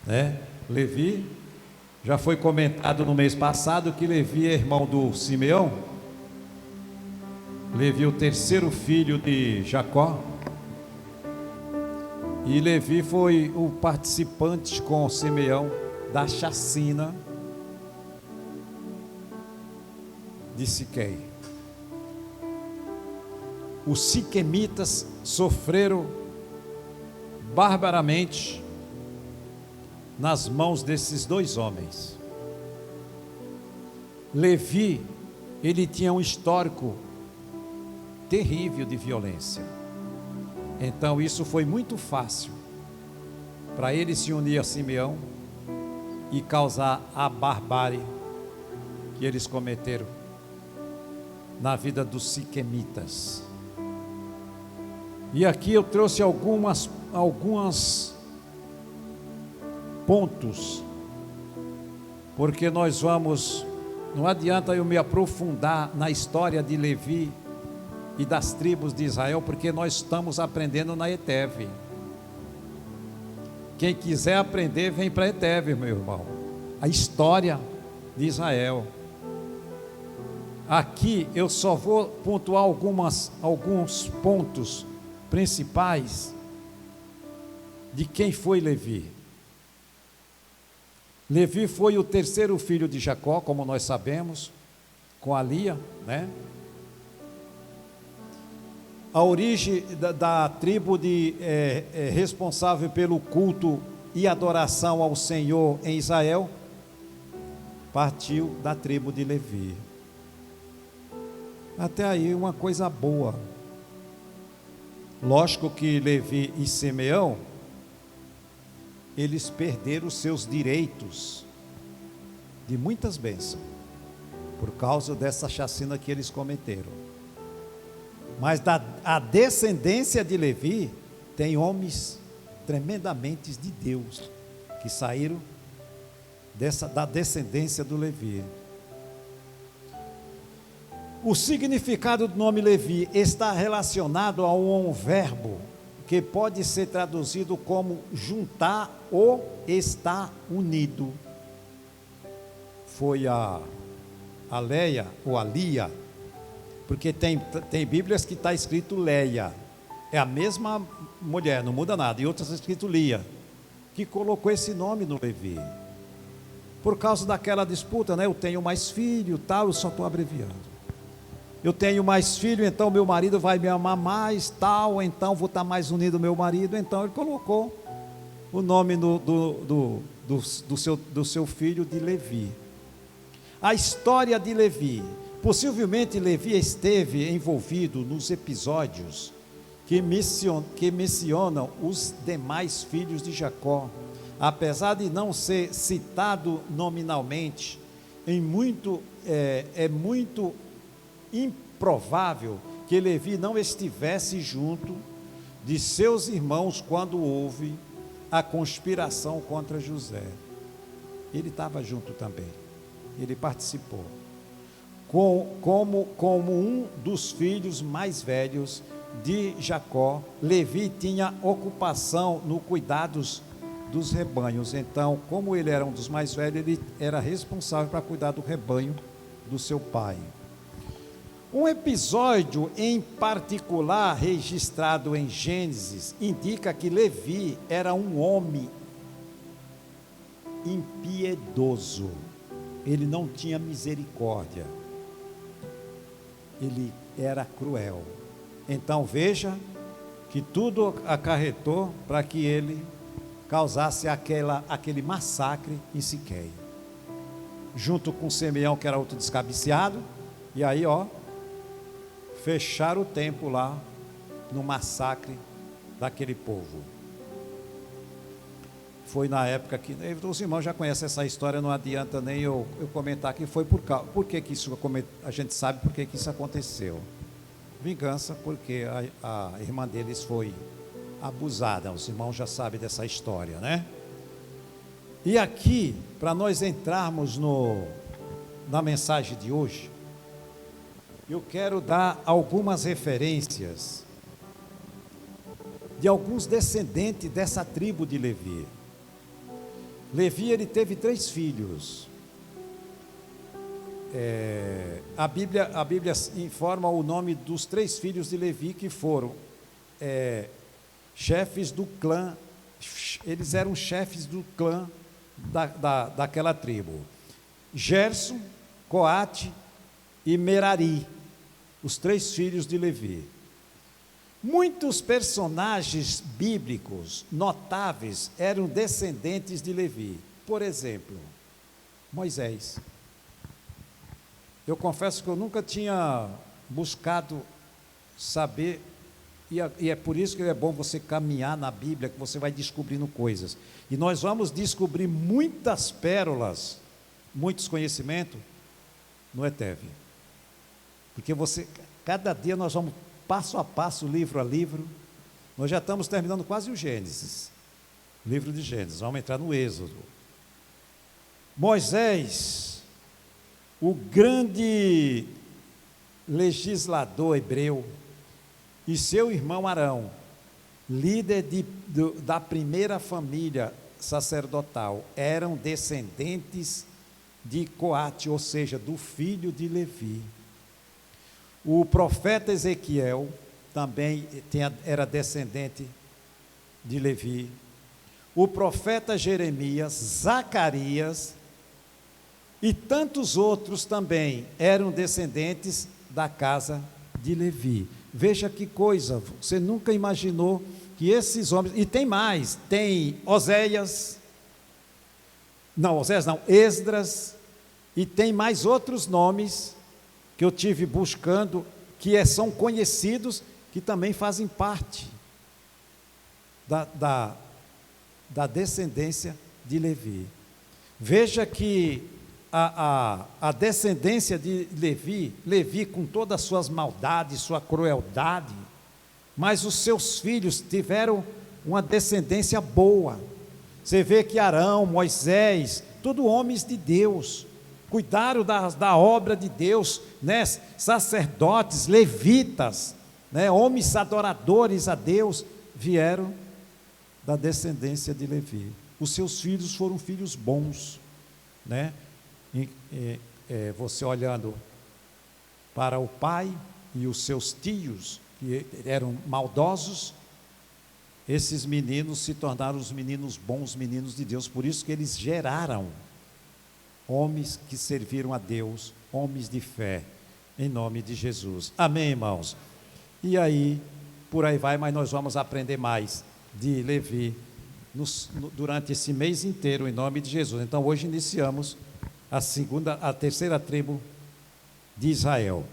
né? Levi, já foi comentado no mês passado que Levi é irmão do Simeão. Levi, o terceiro filho de Jacó. E Levi foi o participante com Simeão da chacina de Siquém. Os siquemitas sofreram barbaramente nas mãos desses dois homens. Levi, ele tinha um histórico terrível de violência. Então isso foi muito fácil para ele se unir a Simeão e causar a barbárie que eles cometeram na vida dos siquemitas. E aqui eu trouxe alguns pontos, porque nós vamos, não adianta eu me aprofundar na história de Levi e das tribos de Israel, porque nós estamos aprendendo na ETEV. Quem quiser aprender, vem para a ETEV, meu irmão. A história de Israel. Aqui eu só vou pontuar alguns pontos principais de quem foi Levi. Levi foi o terceiro filho de Jacó, como nós sabemos, com a Lia, né? A origem da tribo responsável pelo culto e adoração ao Senhor em Israel partiu da tribo de Levi. Até aí uma coisa boa. Lógico que Levi e Simeão, eles perderam os seus direitos de muitas bênçãos por causa dessa chacina que eles cometeram. Mas a descendência de Levi tem homens tremendamente de Deus que saíram da descendência do Levi. O significado do nome Levi está relacionado a um verbo que pode ser traduzido como juntar ou estar unido. Foi a Leia ou a Lia, porque tem Bíblias que está escrito Leia, é a mesma mulher, não muda nada, e outras está escrito Lia, que colocou esse nome no Levi, por causa daquela disputa, né? Eu tenho mais filho, tal, eu só estou abreviando. Eu tenho mais filho, então meu marido vai me amar mais, tal, então vou estar mais unido ao meu marido. Então ele colocou o nome do seu filho de Levi. A história de Levi. Possivelmente Levi esteve envolvido nos episódios que mencionam os demais filhos de Jacó. Apesar de não ser citado nominalmente, é muito improvável que Levi não estivesse junto de seus irmãos quando houve a conspiração contra José. Ele estava junto também, ele participou. Como um dos filhos mais velhos de Jacó, Levi tinha ocupação no cuidados dos rebanhos. Então, como ele era um dos mais velhos, ele era responsável para cuidar do rebanho do seu pai. Um episódio em particular registrado em Gênesis indica que Levi era um homem impiedoso. Ele não tinha misericórdia. Ele era cruel. Então veja que tudo acarretou para que ele causasse aquele massacre em Siquém, junto com Simeão, que era outro descabiciado. E aí, fecharam o tempo lá no massacre daquele povo. Foi na época que os irmãos já conhecem essa história, não adianta nem eu comentar que foi por que isso, a gente sabe por que isso aconteceu. Vingança, porque a irmã deles foi abusada. Os irmãos já sabem dessa história, né? E aqui, para nós entrarmos na mensagem de hoje, eu quero dar algumas referências de alguns descendentes dessa tribo de Levi. Levi, ele teve 3 filhos. A Bíblia informa o nome dos 3 filhos de Levi, que foram chefes do clã. Eles eram chefes do clã daquela tribo: Gerson, Coate e Merari, os 3 filhos de Levi. Muitos personagens bíblicos notáveis eram descendentes de Levi. Por exemplo, Moisés. Eu confesso que eu nunca tinha buscado saber, e é por isso que é bom você caminhar na Bíblia, que você vai descobrindo coisas. E nós vamos descobrir muitas pérolas, muitos conhecimentos no ETEV. Porque cada dia nós vamos passo a passo, livro a livro. Nós já estamos terminando quase o Gênesis, livro de Gênesis, vamos entrar no Êxodo. Moisés, o grande legislador hebreu, e seu irmão Arão, líder da primeira família sacerdotal, eram descendentes de Coate, ou seja, do filho de Levi. O profeta Ezequiel também era descendente de Levi. O profeta Jeremias, Zacarias e tantos outros também eram descendentes da casa de Levi. Veja que coisa, você nunca imaginou que esses homens, e tem mais, tem Esdras, e tem mais outros nomes que eu tive buscando, que são conhecidos, que também fazem parte da descendência de Levi. Veja que a descendência de Levi com todas as suas maldades, sua crueldade, mas os seus filhos tiveram uma descendência boa. Você vê que Arão, Moisés, tudo homens de Deus, cuidaram da obra de Deus, né? Sacerdotes, levitas, né? Homens adoradores a Deus, vieram da descendência de Levi. Os seus filhos foram filhos bons, né? Você olhando para o pai e os seus tios, que eram maldosos, esses meninos se tornaram os meninos bons, meninos de Deus. Por isso que eles geraram homens que serviram a Deus, homens de fé, em nome de Jesus. Amém, irmãos? E aí, por aí vai, mas nós vamos aprender mais de Levi durante esse mês inteiro, em nome de Jesus. Então, hoje iniciamos a terceira tribo de Israel.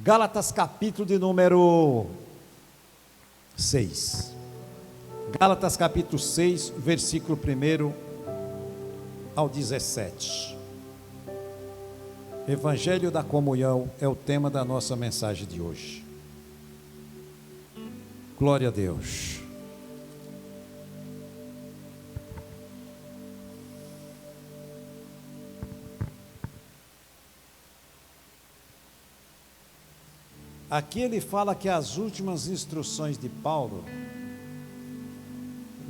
Gálatas, capítulo de número 6. Gálatas, capítulo 6, versículo 1 ao 17. Evangelho da comunhão é o tema da nossa mensagem de hoje. Glória a Deus. Aqui ele fala que as últimas instruções de Paulo,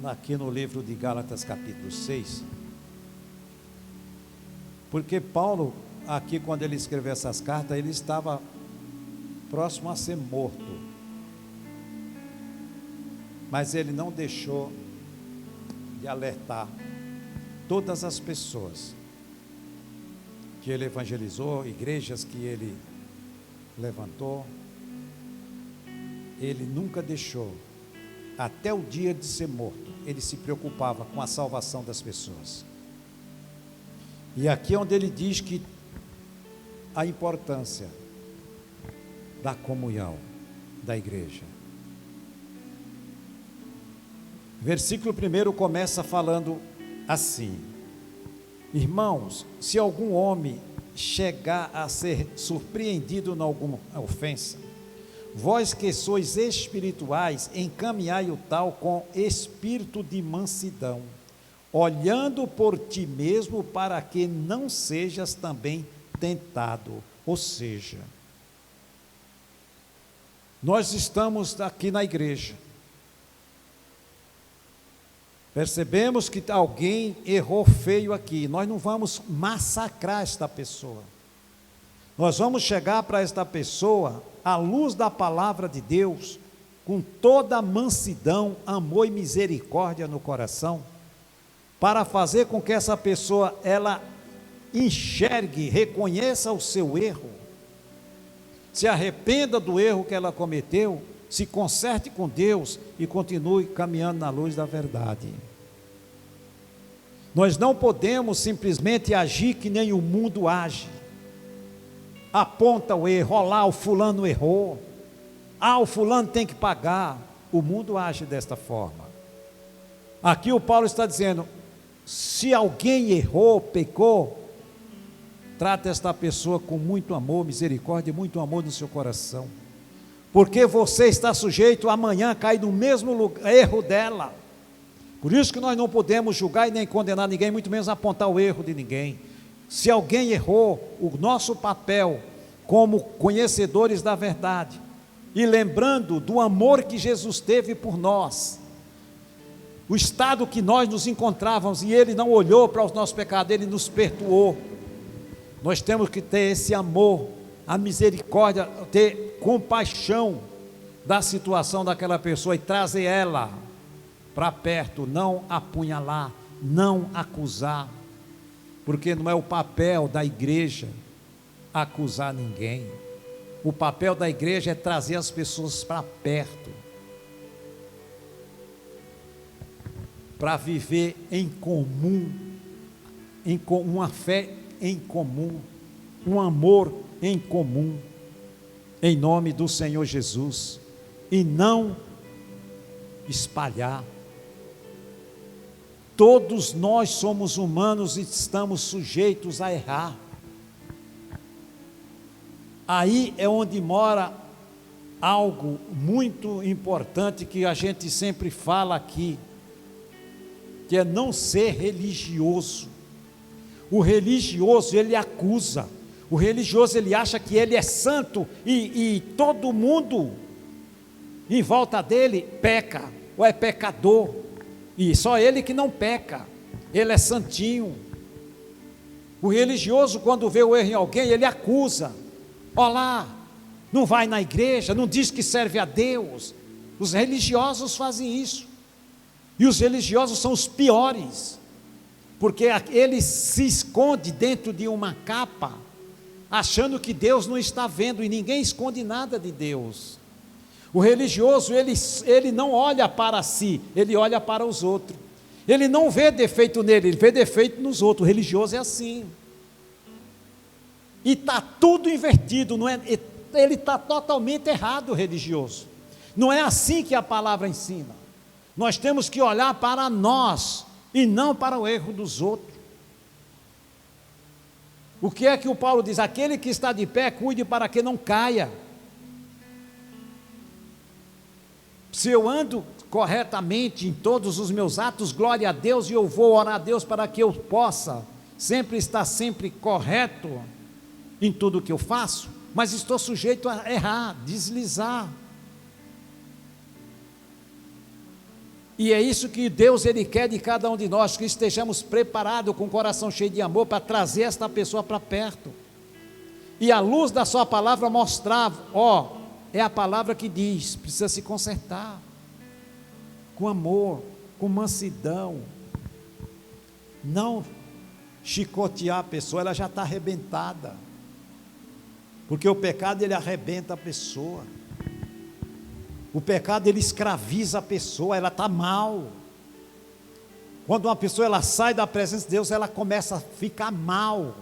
aqui no livro de Gálatas, capítulo 6, porque Paulo, aqui quando ele escreveu essas cartas, ele estava próximo a ser morto, mas ele não deixou de alertar todas as pessoas que ele evangelizou, igrejas que ele levantou. Ele nunca deixou, até o dia de ser morto, ele se preocupava com a salvação das pessoas. E aqui é onde ele diz que a importância da comunhão da igreja. Versículo 1 começa falando assim: irmãos, se algum homem chegar a ser surpreendido em alguma ofensa, vós que sois espirituais, encaminhai o tal com espírito de mansidão, olhando por ti mesmo, para que não sejas também tentado. Ou seja, nós estamos aqui na igreja, Percebemos que alguém errou feio aqui. Nós não vamos massacrar esta pessoa. Nós vamos chegar para esta pessoa, à luz da palavra de Deus, com toda a mansidão, amor e misericórdia no coração, para fazer com que essa pessoa, ela enxergue, reconheça o seu erro, se arrependa do erro que ela cometeu, se conserte com Deus e continue caminhando na luz da verdade. Nós não podemos simplesmente agir que nem o mundo age. Aponta o erro, olha lá, o fulano errou, o fulano tem que pagar. O mundo age desta forma. Aqui o Paulo está dizendo, se alguém errou, pecou, trata esta pessoa com muito amor, misericórdia e muito amor no seu coração, porque você está sujeito amanhã a cair no mesmo erro dela. Por isso que nós não podemos julgar e nem condenar ninguém, muito menos apontar o erro de ninguém. Se alguém errou, o nosso papel como conhecedores da verdade, e lembrando do amor que Jesus teve por nós, o estado que nós nos encontrávamos, e Ele não olhou para os nossos pecados, Ele nos perdoou. Nós temos que ter esse amor, a misericórdia, ter compaixão da situação daquela pessoa e trazer ela para perto, não apunhalar, não acusar, porque não é o papel da igreja acusar ninguém. O papel da igreja é trazer as pessoas para perto, para viver em comum, uma fé em comum, um amor em comum, em nome do Senhor Jesus, e não espalhar. Todos nós somos humanos e estamos sujeitos a errar. Aí é onde mora algo muito importante que a gente sempre fala aqui, que é não ser religioso. O religioso, ele acusa. O religioso, ele acha que ele é santo e todo mundo em volta dele peca, ou é pecador, e só ele que não peca, ele é santinho. O religioso, quando vê o erro em alguém, ele acusa. Olha lá, não vai na igreja, não diz que serve a Deus. Os religiosos fazem isso, e os religiosos são os piores, porque ele se esconde dentro de uma capa, achando que Deus não está vendo, e ninguém esconde nada de Deus. O religioso, ele não olha para si, ele olha para os outros. Ele não vê defeito nele, ele vê defeito nos outros. O religioso é assim. E está tudo invertido, não é? Ele está totalmente errado, o religioso. Não é assim que a palavra ensina. Nós temos que olhar para nós e não para o erro dos outros. O que é que o Paulo diz? Aquele que está de pé, cuide para que não caia. Se eu ando corretamente em todos os meus atos, glória a Deus, e eu vou orar a Deus para que eu possa sempre estar correto em tudo que eu faço, mas estou sujeito a errar, deslizar. E é isso que Deus, Ele quer de cada um de nós, que estejamos preparados com o coração cheio de amor para trazer esta pessoa para perto, e a luz da sua palavra mostrar, é a palavra que diz, precisa se consertar, com amor, com mansidão, não chicotear a pessoa, ela já está arrebentada, porque o pecado ele arrebenta a pessoa, o pecado ele escraviza a pessoa, ela está mal. Quando uma pessoa ela sai da presença de Deus, ela começa a ficar mal,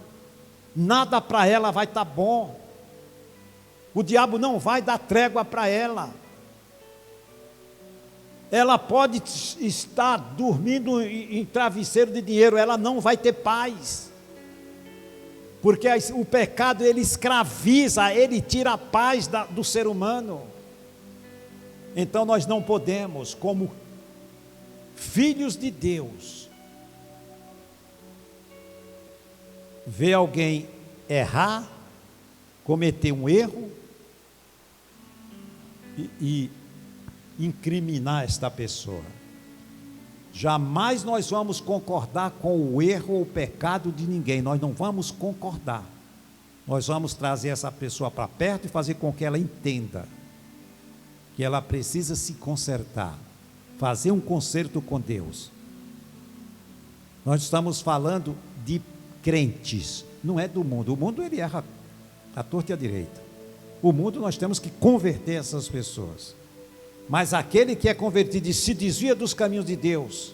nada para ela vai estar bom. O diabo não vai dar trégua para ela. Ela pode estar dormindo em travesseiro de dinheiro, ela não vai ter paz, porque o pecado ele escraviza, ele tira a paz do ser humano. Então nós não podemos, como filhos de Deus, ver alguém errar, cometer um erro e incriminar esta pessoa. Jamais nós vamos concordar com o erro ou o pecado de ninguém, nós não vamos concordar. Nós vamos trazer essa pessoa para perto e fazer com que ela entenda que ela precisa se consertar, fazer um conserto com Deus. Nós estamos falando de crentes, não é do mundo. O mundo ele erra à torta e à direita. O mundo nós temos que converter essas pessoas. Mas aquele que é convertido e se desvia dos caminhos de Deus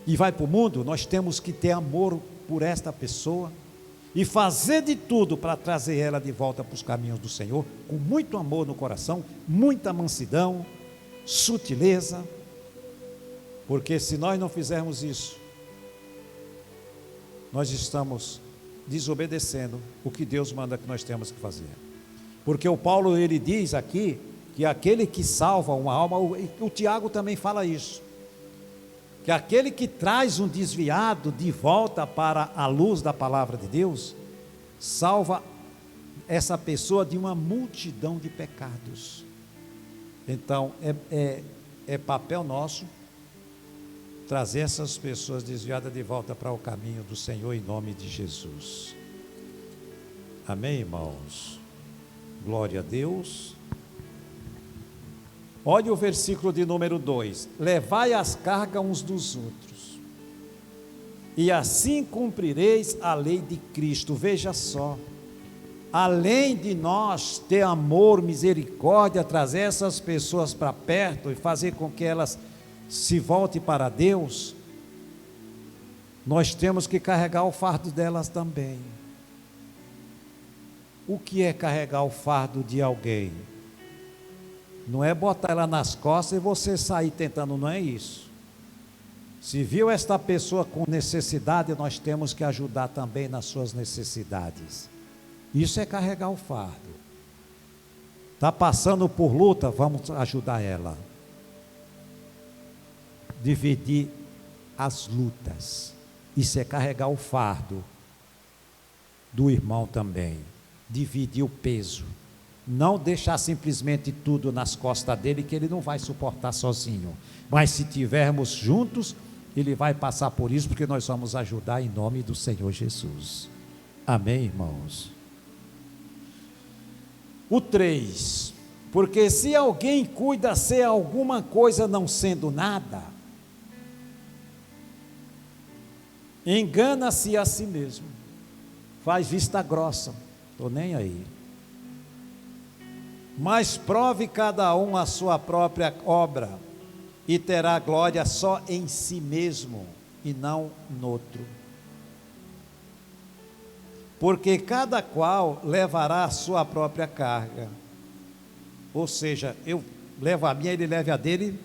e vai para o mundo, nós temos que ter amor por esta pessoa e fazer de tudo para trazer ela de volta para os caminhos do Senhor, com muito amor no coração, muita mansidão, sutileza, porque se nós não fizermos isso, nós estamos desobedecendo o que Deus manda que nós temos que fazer. Porque o Paulo, ele diz aqui, que aquele que salva uma alma, o Tiago também fala isso, que aquele que traz um desviado de volta para a luz da palavra de Deus, salva essa pessoa de uma multidão de pecados. Então, é papel nosso trazer essas pessoas desviadas de volta para o caminho do Senhor, em nome de Jesus. Amém, irmãos? Glória a Deus. Olha o versículo de número 2: levai as cargas uns dos outros, e assim cumprireis a lei de Cristo. Veja só, além de nós ter amor, misericórdia, trazer essas pessoas para perto e fazer com que elas se voltem para Deus, nós temos que carregar o fardo delas também. O que é carregar o fardo de alguém? Não é botar ela nas costas e você sair tentando, não é isso. Se viu esta pessoa com necessidade, nós temos que ajudar também nas suas necessidades. Isso é carregar o fardo. Está passando por luta, vamos ajudar ela. Dividir as lutas. Isso é carregar o fardo do irmão também. Dividir o peso. Não deixar simplesmente tudo nas costas dele, que ele não vai suportar sozinho. Mas se tivermos juntos, ele vai passar por isso, porque nós vamos ajudar em nome do Senhor Jesus. Amém, irmãos? O 3: porque se alguém cuida ser alguma coisa não sendo nada, engana-se a si mesmo, faz vista grossa, estou nem aí. Mas prove cada um a sua própria obra, e terá glória só em si mesmo, e não noutro. Porque cada qual levará a sua própria carga. Ou seja, eu levo a minha, ele leva a dele,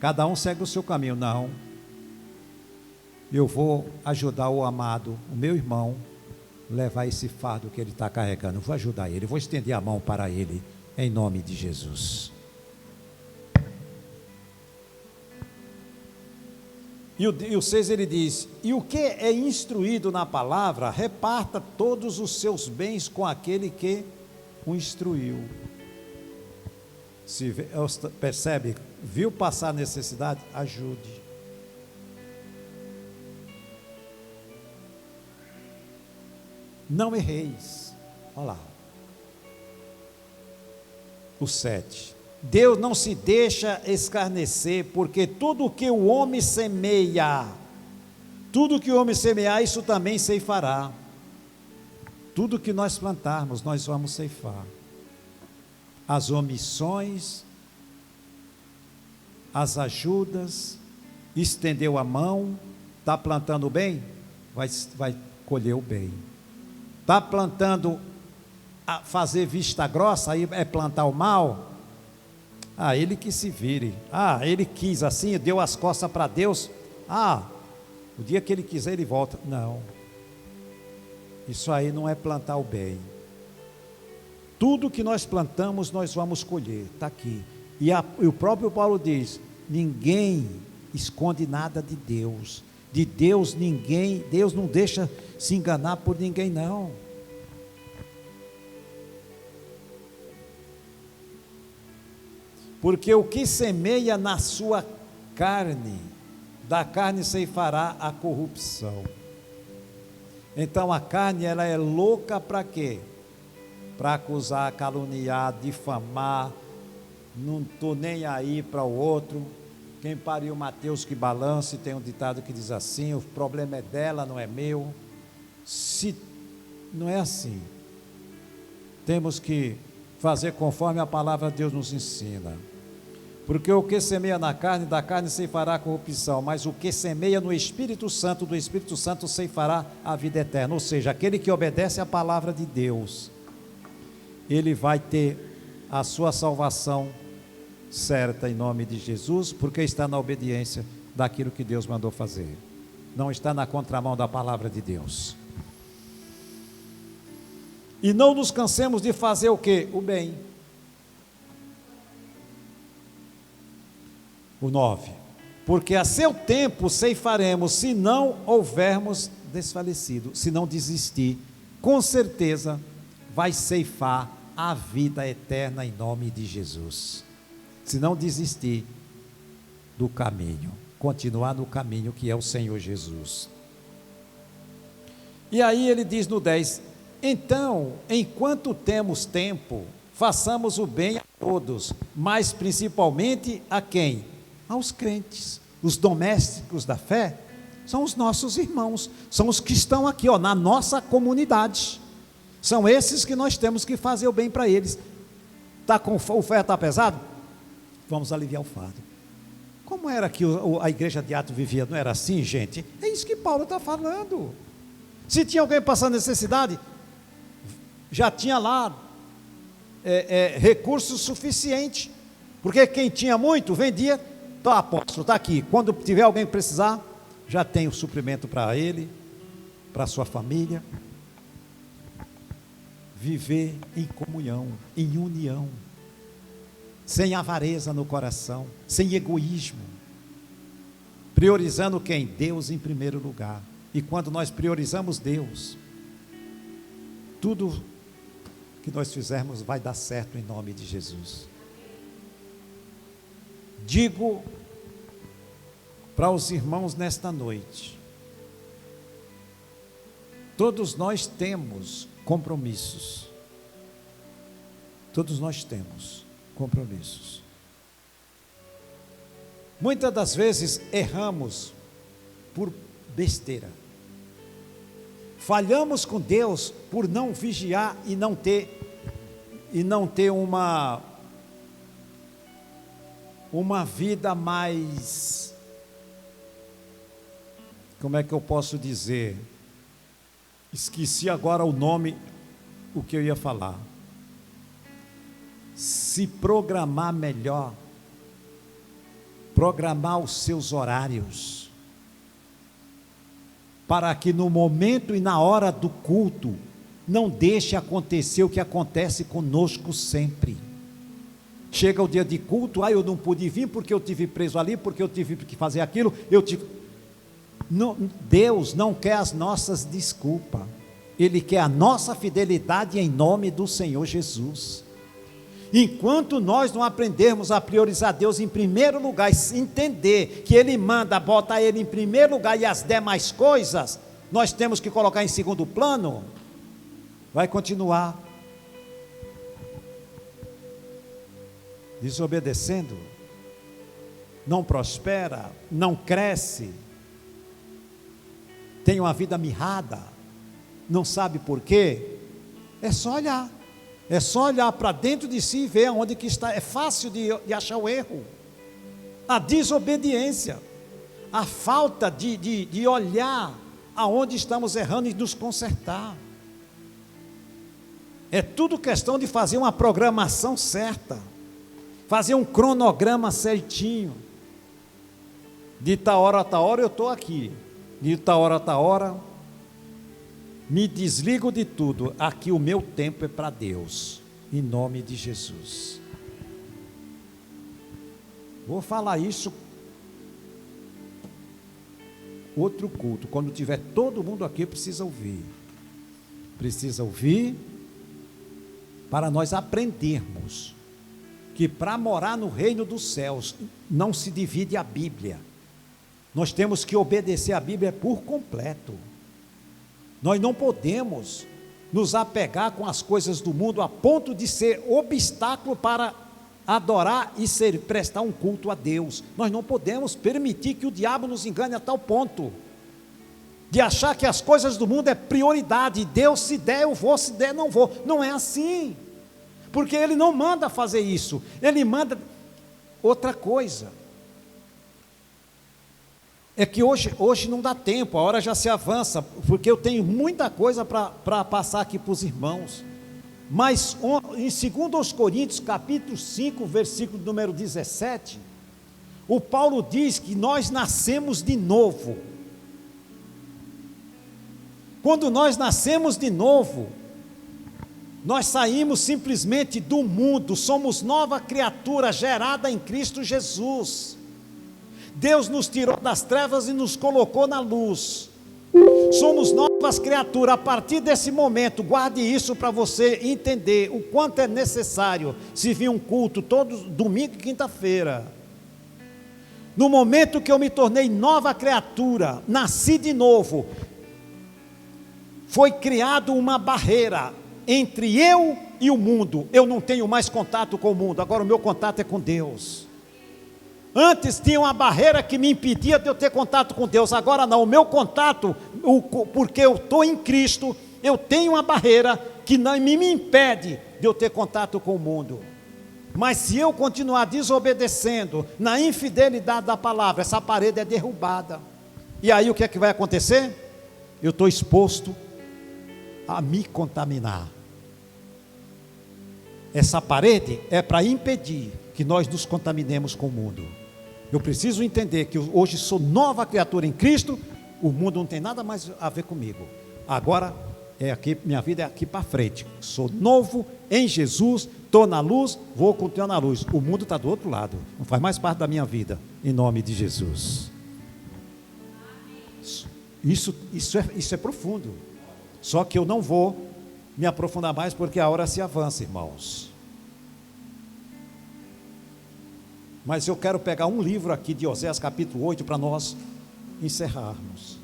cada um segue o seu caminho. Não, eu vou ajudar o amado, o meu irmão, levar esse fardo que ele está carregando. Eu vou ajudar ele, vou estender a mão para ele, em nome de Jesus. E o 6 ele diz: e o que é instruído na palavra, reparta todos os seus bens com aquele que o instruiu. Se percebe, viu passar necessidade, ajude. Não erreis. Olha lá. O 7: Deus não se deixa escarnecer, porque tudo o que o homem semeia, tudo que o homem semear, isso também ceifará. Tudo que nós plantarmos, nós vamos ceifar. As omissões, as ajudas, estendeu a mão, está plantando o bem, vai colher o bem. Está plantando fazer vista grossa, aí é plantar o mal. Ele que se vire. Ele quis assim, deu as costas para Deus. O dia que ele quiser ele volta. Não, isso aí não é plantar o bem. Tudo que nós plantamos nós vamos colher, está aqui. E o próprio Paulo diz: ninguém esconde nada de Deus. De Deus ninguém, Deus não deixa se enganar por ninguém não. Porque o que semeia na sua carne, da carne ceifará a corrupção. Então a carne, ela é louca para quê? Para acusar, caluniar, difamar, não estou nem aí para o outro. Quem pariu Mateus que balance, tem um ditado que diz assim: o problema é dela, não é meu. Se não é assim, temos que fazer conforme a palavra de Deus nos ensina. Porque o que semeia na carne, da carne ceifará a corrupção, mas o que semeia no Espírito Santo, do Espírito Santo ceifará a vida eterna. Ou seja, aquele que obedece à palavra de Deus, ele vai ter a sua salvação certa em nome de Jesus, porque está na obediência daquilo que Deus mandou fazer, não está na contramão da palavra de Deus. E não nos cansemos de fazer o quê? O bem. O 9, porque a seu tempo ceifaremos, se não houvermos desfalecido. Se não desistir, com certeza vai ceifar a vida eterna em nome de Jesus. Se não desistir do caminho, continuar no caminho que é o Senhor Jesus. E aí ele diz no 10, então, enquanto temos tempo, façamos o bem a todos, mas principalmente a quem? Aos crentes. Os domésticos da fé são os nossos irmãos, são os que estão aqui, na nossa comunidade. São esses que nós temos que fazer o bem para eles. O ferro está pesado? Vamos aliviar o fardo. Como era que a igreja de Atos vivia? Não era assim, gente? É isso que Paulo está falando. Se tinha alguém passando necessidade, já tinha lá recursos suficientes, porque quem tinha muito vendia. Então, apóstolo, está aqui, quando tiver alguém que precisar, já tem o suprimento para ele, para a sua família. Viver em comunhão, em união, sem avareza no coração, sem egoísmo, priorizando quem? Deus em primeiro lugar. E quando nós priorizamos Deus, tudo que nós fizermos vai dar certo em nome de Jesus. Digo para os irmãos nesta noite, todos nós temos compromissos, todos nós temos compromissos. Muitas das vezes erramos por besteira, falhamos com Deus por não vigiar e não ter uma vida mais, como é que eu posso dizer? Esqueci agora o nome, o que eu ia falar. Se programar melhor, programar os seus horários, para que no momento e na hora do culto, não deixe acontecer o que acontece conosco sempre. Chega o dia de culto, eu não pude vir porque eu tive preso ali, porque eu tive que fazer aquilo, Não, Deus não quer as nossas desculpas, Ele quer a nossa fidelidade em nome do Senhor Jesus. Enquanto nós não aprendermos a priorizar Deus em primeiro lugar, entender que Ele manda botar Ele em primeiro lugar e as demais coisas, nós temos que colocar em segundo plano, vai continuar desobedecendo, não prospera, não cresce, tem uma vida mirrada, não sabe por quê. É só olhar para dentro de si e ver onde que está. É fácil de achar o erro, a desobediência, a falta de olhar aonde estamos errando e nos consertar. É tudo questão de fazer uma programação certa, fazer um cronograma certinho, de tal hora a tal hora eu estou aqui, de tal hora a tal hora me desligo de tudo, aqui o meu tempo é para Deus, em nome de Jesus. Vou falar isso outro culto, quando tiver todo mundo aqui, precisa ouvir para nós aprendermos que para morar no reino dos céus não se divide a Bíblia, Nós temos que obedecer a Bíblia por completo. Nós não podemos nos apegar com as coisas do mundo a ponto de ser obstáculo para adorar e prestar um culto a Deus. Nós não podemos permitir que o diabo nos engane a tal ponto de achar que as coisas do mundo é prioridade. Deus, se der eu vou, se der não vou. Não é assim, porque Ele não manda fazer isso. Ele manda outra coisa. É que hoje não dá tempo, a hora já se avança, porque eu tenho muita coisa para passar aqui para os irmãos. Mas em 2 Coríntios capítulo 5, versículo número 17, o Paulo diz que nós nascemos de novo. Quando nós nascemos de novo, nós saímos simplesmente do mundo, somos nova criatura gerada em Cristo Jesus. Deus nos tirou das trevas e nos colocou na luz. Somos novas criaturas. A partir desse momento, guarde isso para você entender o quanto é necessário se vir um culto todo domingo e quinta-feira. No momento que eu me tornei nova criatura, nasci de novo, foi criado uma barreira entre eu e o mundo. Eu não tenho mais contato com o mundo, agora o meu contato é com Deus. Antes tinha uma barreira que me impedia de eu ter contato com Deus, agora não, o meu contato, porque eu estou em Cristo, eu tenho uma barreira que não me impede de eu ter contato com o mundo. Mas se eu continuar desobedecendo, na infidelidade da palavra, essa parede é derrubada. E aí o que é que vai acontecer? Eu estou exposto a me contaminar. Essa parede é para impedir que nós nos contaminemos com o mundo. Eu preciso entender que hoje sou nova criatura em Cristo, o mundo não tem nada mais a ver comigo. Agora, minha vida é aqui para frente. Sou novo em Jesus, estou na luz, vou continuar na luz. O mundo está do outro lado, não faz mais parte da minha vida, em nome de Jesus. Isso é profundo. Só que eu não vou me aprofundar mais, porque a hora se avança, irmãos. Mas eu quero pegar um livro aqui de Oséias capítulo 8 para nós encerrarmos.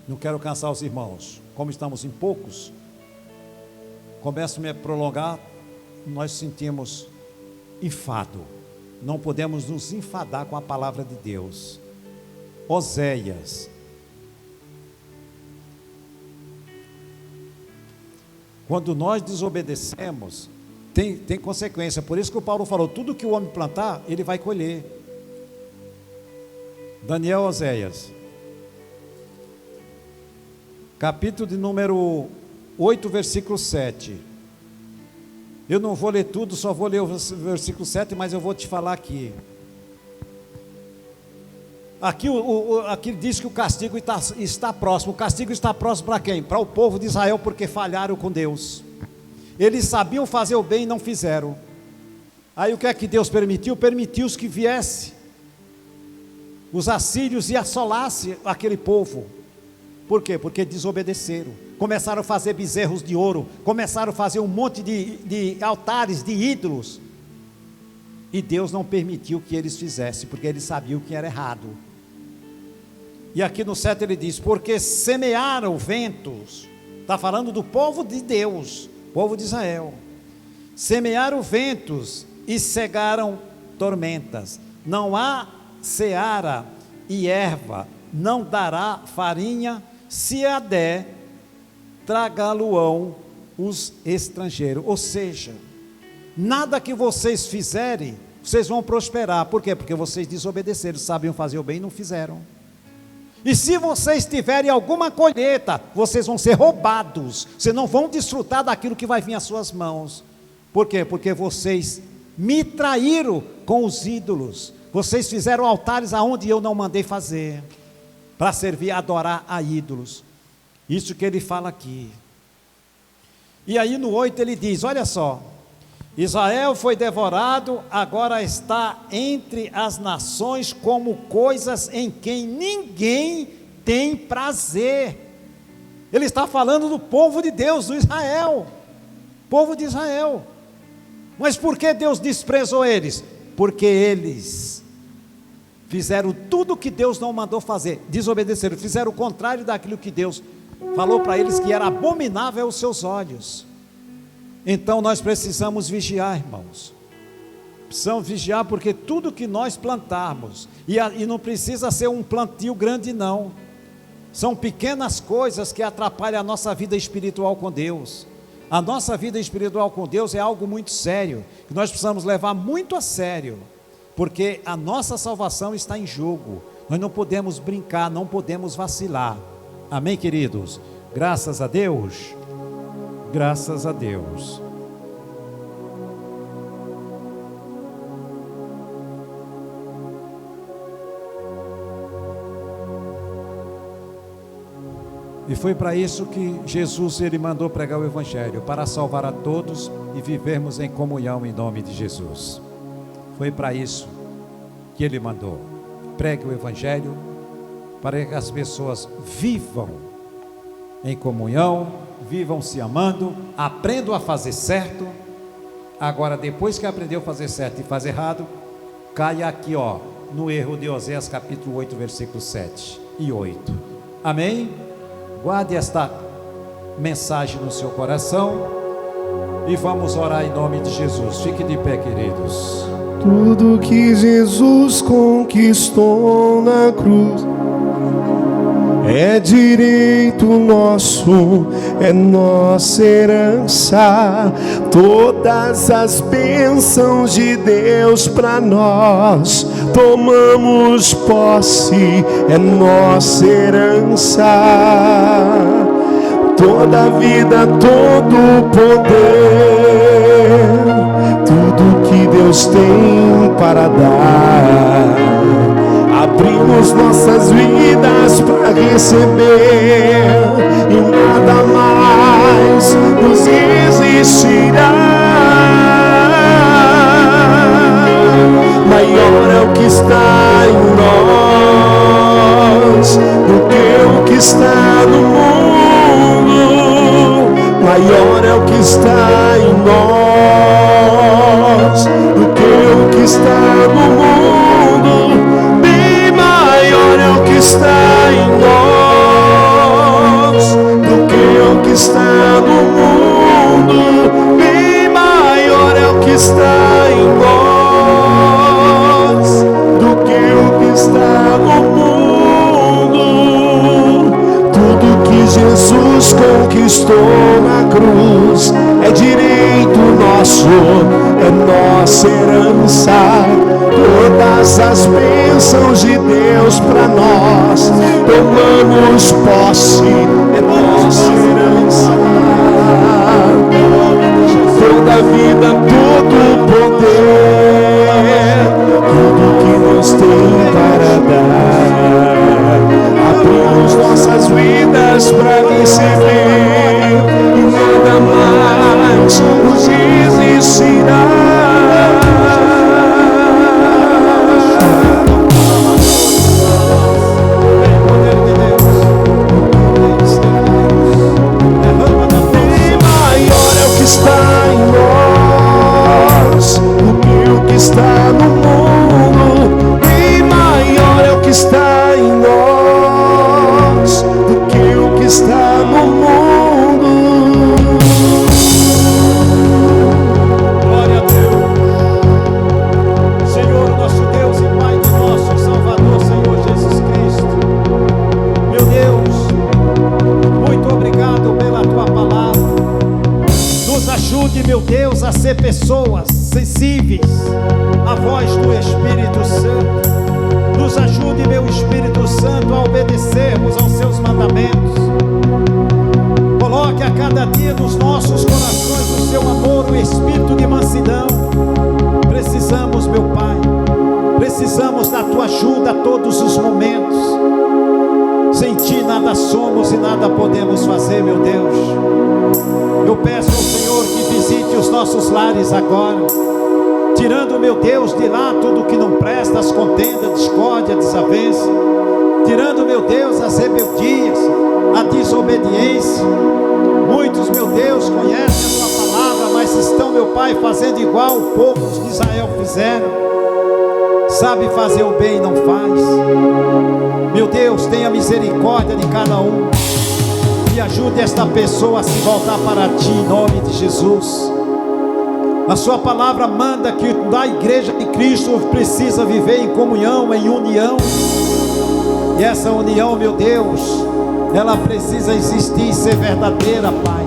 Não quero cansar os irmãos. Como estamos em poucos, começo a me prolongar, nós sentimos enfado. Não podemos nos enfadar com a palavra de Deus. Oséias. Quando nós desobedecemos, tem consequência. Por isso que o Paulo falou, tudo que o homem plantar, ele vai colher. Daniel, Oséias, capítulo de número 8, versículo 7. Eu não vou ler tudo, só vou ler o versículo 7, mas eu vou te falar aqui. Aqui diz que o castigo está próximo. O castigo está próximo para quem? Para o povo de Israel, porque falharam com Deus. Eles sabiam fazer o bem e não fizeram. Aí o que é que Deus permitiu? Permitiu que viesse os assírios e assolasse aquele povo. Por quê? Porque desobedeceram. Começaram a fazer bezerros de ouro, começaram a fazer um monte de altares, de ídolos. E Deus não permitiu que eles fizessem, porque eles sabiam que era errado. E aqui no 7 ele diz, porque semearam ventos. Está falando do povo de Deus, povo de Israel. Semearam ventos e cegaram tormentas. Não há seara e erva, não dará farinha, se a der, tragá-lo-ão os estrangeiros. Ou seja, nada que vocês fizerem, vocês vão prosperar. Por quê? Porque vocês desobedeceram, sabiam fazer o bem e não fizeram. E se vocês tiverem alguma colheita, vocês vão ser roubados, vocês não vão desfrutar daquilo que vai vir às suas mãos. Por quê? Porque vocês me traíram com os ídolos, vocês fizeram altares aonde eu não mandei fazer, para servir, adorar a ídolos. Isso que ele fala aqui. E aí no 8 ele diz, olha só, Israel foi devorado, agora está entre as nações como coisas em quem ninguém tem prazer. Ele está falando do povo de Deus, do Israel, povo de Israel. Mas por que Deus desprezou eles? Porque eles fizeram tudo o que Deus não mandou fazer, desobedeceram, fizeram o contrário daquilo que Deus falou para eles que era abominável aos seus olhos. Então nós precisamos vigiar, irmãos. Precisamos vigiar, porque tudo que nós plantarmos, e não precisa ser um plantio grande não, são pequenas coisas que atrapalham a nossa vida espiritual com Deus. A nossa vida espiritual com Deus é algo muito sério, que nós precisamos levar muito a sério, porque a nossa salvação está em jogo. Nós não podemos brincar, não podemos vacilar. Amém, queridos? Graças a Deus. Graças a Deus. E foi para isso que Jesus, ele mandou pregar o Evangelho, para salvar a todos e vivermos em comunhão em nome de Jesus. Foi para isso que ele mandou. Pregue o Evangelho, para que as pessoas vivam em comunhão, vivam se amando, aprendam a fazer certo. Agora, depois que aprendeu a fazer certo e fazer errado, caia aqui, no erro de Oséias capítulo 8, versículos 7 e 8. Amém? Guarde esta mensagem no seu coração e vamos orar em nome de Jesus. Fique de pé, queridos. Tudo que Jesus conquistou na cruz é direito nosso, é nossa herança. Todas as bênçãos de Deus para nós tomamos posse, é nossa herança. Toda a vida, todo o poder, tudo que Deus tem para dar, abrimos nossas vidas para receber, e nada mais nos resistirá. Maior é o que está em nós do que o que está no mundo. Maior é o que está em nós do que o que está no mundo. Bem maior é o que está em nós do que o que está no mundo. Bem maior é o que está em nós do que o que está no mundo. Tudo que Jesus conquistou na cruz é direito nosso, é nossa herança. Todas as bênçãos de Deus para nós tomamos posse, é nossa herança. Toda a vida, todo o poder, tudo que nos tem para dar, abrimos nossas vidas para receber, e nada mais nos resistirá. Está no mundo, bem maior é o que está em nós do que o que está no mundo. Glória a Deus. Senhor, nosso Deus e Pai de nosso Salvador, Senhor Jesus Cristo. Meu Deus, muito obrigado pela Tua palavra. Nos ajude, meu Deus, a ser pessoas sensíveis à voz do Espírito Santo. Nos ajude, meu Espírito Santo, a obedecermos aos seus mandamentos. Coloque a cada dia nos nossos corações o seu amor, o espírito de mansidão. Precisamos, meu Pai, precisamos da tua ajuda a todos os momentos. Sem ti nada somos e nada podemos fazer, meu Deus. Eu peço ao Senhor que visite os nossos lares agora, tirando, meu Deus, de lá tudo que não presta, as contendas, discórdia, desavença, tirando, meu Deus, as rebeldias, a desobediência. Muitos, meu Deus, conhecem a tua palavra, mas estão, meu Pai, fazendo igual o povo de Israel fizeram. sabe fazer o bem e não faz. Meu Deus, tenha misericórdia de cada um e ajude esta pessoa a se voltar para Ti, em nome de Jesus. A Sua palavra manda que a igreja de Cristo precisa viver em comunhão, em união. E essa união, meu Deus, ela precisa existir e ser verdadeira, Pai.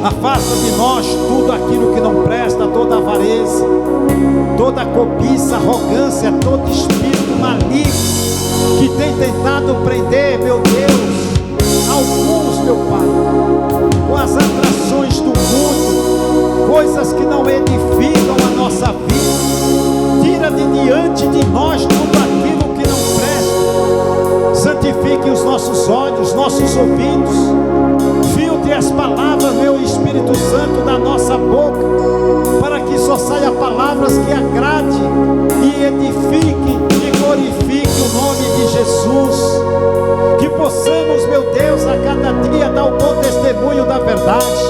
Afasta de nós tudo aquilo que não presta, toda avareza, toda cobiça, arrogância, todo espírito maligno que tem tentado prender, meu Deus, alguns, meu Pai, com as atrações do mundo, coisas que não edificam a nossa vida. Tira de diante de nós tudo aquilo que não presta. Santifique os nossos olhos, nossos ouvidos. Filtre as palavras, meu Espírito Santo, da nossa boca, para que só saia palavras que agrade e edifique e glorifique o nome de Jesus. Que possamos, meu Deus, a cada dia dar o bom testemunho da verdade.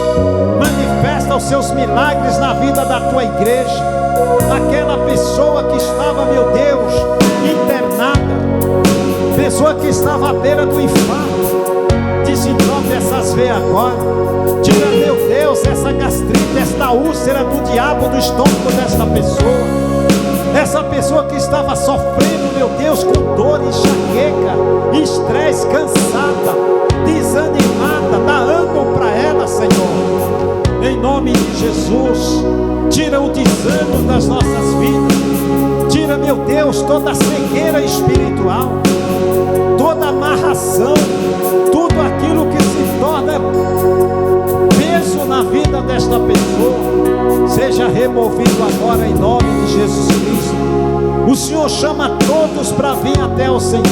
Manifesta os seus milagres na vida da tua igreja. Aquela pessoa que estava, meu Deus, internada, pessoa que estava à beira do infarto, desentope essas veias agora. Tira, meu Deus, essa gastrite, esta úlcera do diabo do estômago desta pessoa. Essa pessoa que estava sofrendo, meu Deus, com dor, enxaqueca, estresse, cansada, desanimada, dá ânimo para ela, Senhor. Em nome de Jesus, tira o desânimo das nossas vidas. Tira, meu Deus, toda a cegueira espiritual, toda amarração, tudo aquilo que se torna peso na vida desta pessoa, seja removido agora em nome de Jesus Cristo. O Senhor chama todos para vir até o Senhor,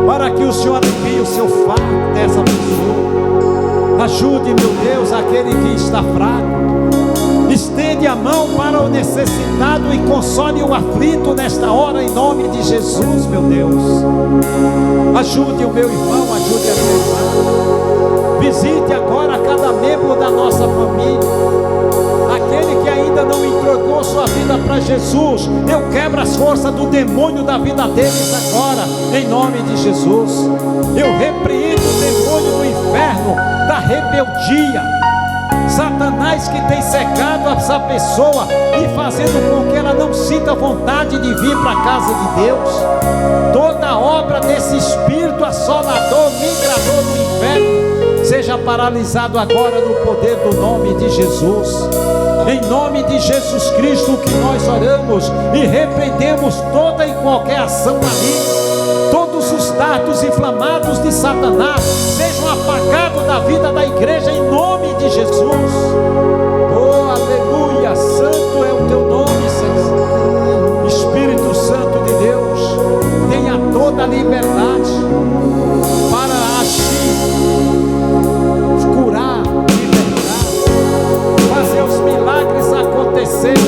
para que o Senhor alivie o seu fardo dessa pessoa. Ajude, meu Deus, aquele que está fraco. Estende a mão para o necessitado e console o aflito nesta hora, em nome de Jesus, meu Deus. Ajude o meu irmão, ajude a minha irmã. Visite agora cada membro da nossa família. Aquele que ainda não entregou sua vida para Jesus, eu quebro as forças do demônio da vida deles agora, em nome de Jesus. Eu repreendo o demônio do inferno, da rebeldia, Satanás que tem cegado essa pessoa e fazendo com que ela não sinta vontade de vir para a casa de Deus. Toda obra desse espírito assolador, migrador do inferno, seja paralisado agora no poder do nome de Jesus. Em nome de Jesus Cristo que nós oramos e repreendemos toda e qualquer ação maligna. Todos os dardos inflamados de Satanás sejam apagados da vida da igreja em nome de Jesus. Oh, aleluia, santo é o teu nome, Senhor. Espírito Santo de Deus, tenha toda a liberdade para agir, curar, libertar, fazer os milagres acontecer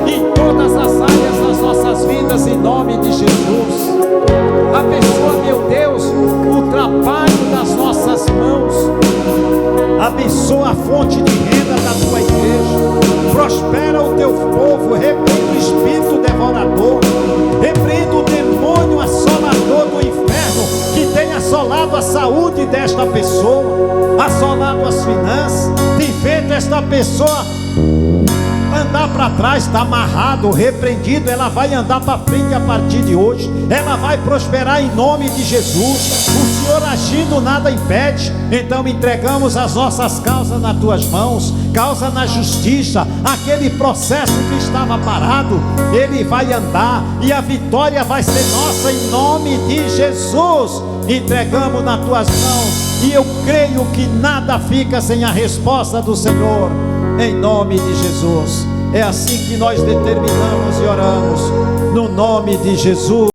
em todas as áreas das nossas vidas em nome de Jesus. Abençoa, meu Deus, o trabalho das nossas mãos. Abençoa a fonte de renda da tua igreja. Prospera o teu povo. Repreenda o espírito devorador. Repreenda o demônio assolador do inferno que tem assolado a saúde desta pessoa, assolado as finanças, tem feito esta pessoa andar para trás. Está amarrado, repreendido. Ela vai andar para frente a partir de hoje. Ela vai prosperar em nome de Jesus. O Senhor agindo, nada impede. Então entregamos as nossas causas nas tuas mãos. Causa na justiça. Aquele processo que estava parado, ele vai andar e a vitória vai ser nossa em nome de Jesus. Entregamos nas tuas mãos e eu creio que nada fica sem a resposta do Senhor. Em nome de Jesus. É assim que nós determinamos e oramos, no nome de Jesus.